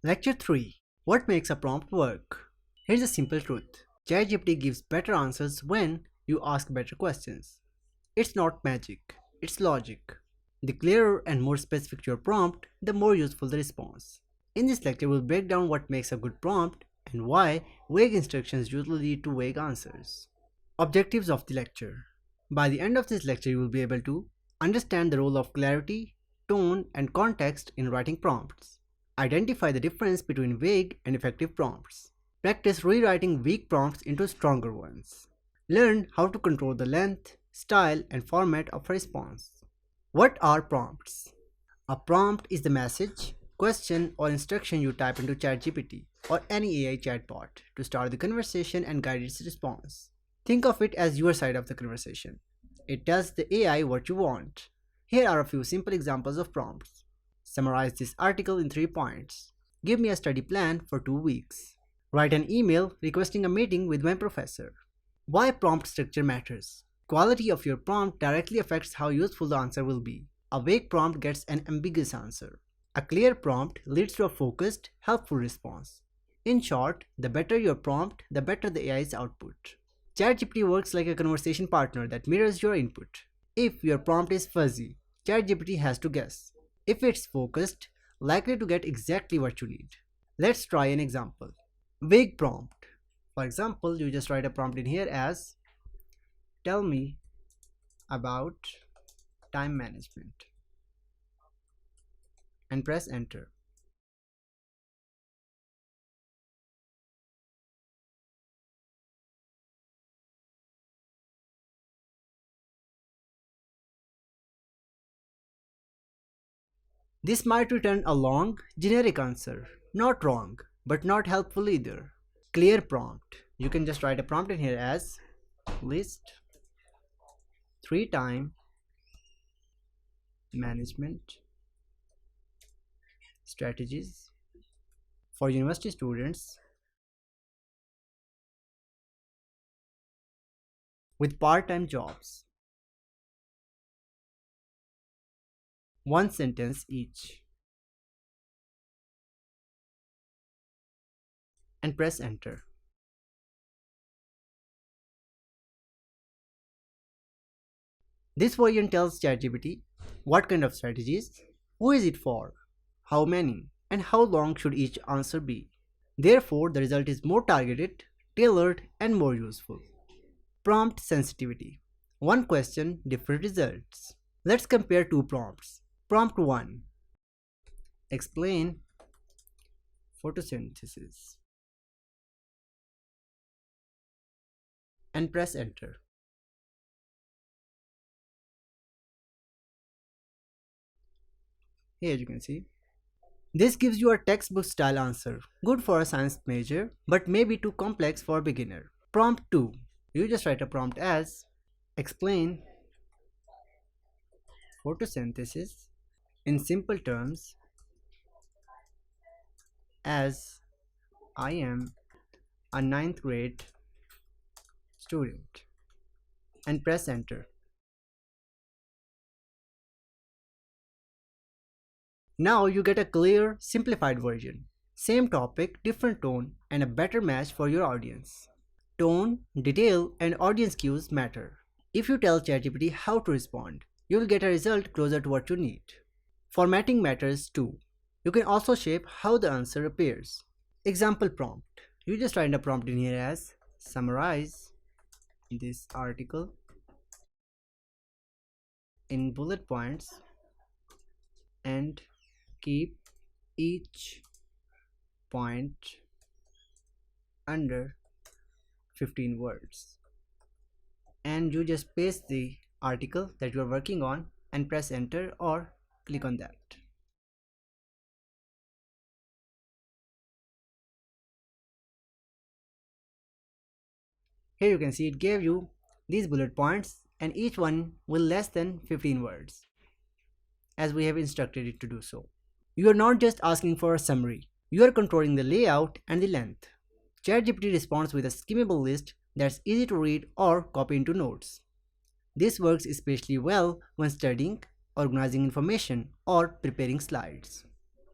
Lecture 3. What makes a prompt work? Here's a simple truth. ChatGPT gives better answers when you ask better questions. It's not magic, it's logic. The clearer and more specific your prompt, the more useful the response. In this lecture, we'll break down what makes a good prompt and why vague instructions usually lead to vague answers. Objectives of the lecture. By the end of this lecture, you will be able to understand the role of clarity, tone, and context in writing prompts. Identify the difference between vague and effective prompts. Practice rewriting weak prompts into stronger ones. Learn how to control the length, style, and format of a response. What are prompts? A prompt is the message, question, or instruction you type into ChatGPT or any AI chatbot to start the conversation and guide its response. Think of it as your side of the conversation. It tells the AI what you want. Here are a few simple examples of prompts. Summarize this article in 3 points. Give me a study plan for 2 weeks. Write an email requesting a meeting with my professor. Why prompt structure matters? Quality of your prompt directly affects how useful the answer will be. A vague prompt gets an ambiguous answer. A clear prompt leads to a focused, helpful response. In short, the better your prompt, the better the AI's output. ChatGPT works like a conversation partner that mirrors your input. If your prompt is fuzzy, ChatGPT has to guess. If it's focused, likely to get exactly what you need. Let's try an example. Vague prompt. For example, you just write a prompt in here as tell me about time management and press enter. This might return a long, generic answer. Not wrong, but not helpful either. Clear prompt. You can just write a prompt in here as list 3 time management strategies for university students with part-time jobs. 1 sentence each. And press enter. This version tells ChatGPT what kind of strategies, who is it for, how many, and how long should each answer be. Therefore, the result is more targeted, tailored, and more useful. Prompt sensitivity. One question, different results. Let's compare 2 prompts. Prompt 1. Explain photosynthesis. And press enter. Here you can see. This gives you a textbook style answer, good for a science major, but maybe too complex for a beginner. Prompt 2. You just write a prompt as explain photosynthesis in simple terms as I am a 9th grade student and press enter. Now you get a clear, simplified version. Same topic, different tone, and a better match for your audience. Tone, detail, and audience cues matter. If you tell ChatGPT how to respond, you will get a result closer to what you need. Formatting matters too. You can also shape how the answer appears. Example prompt. You just write a prompt in here as summarize this article in bullet points and keep each point under 15 words. And you just paste the article that you are working on and press enter or click on that. Here you can see it gave you these bullet points and each one will less than 15 words, as we have instructed it to do so. You are not just asking for a summary, you are controlling the layout and the length. ChatGPT responds with a skimmable list that's easy to read or copy into notes. This works especially well when studying, organizing information, or preparing slides.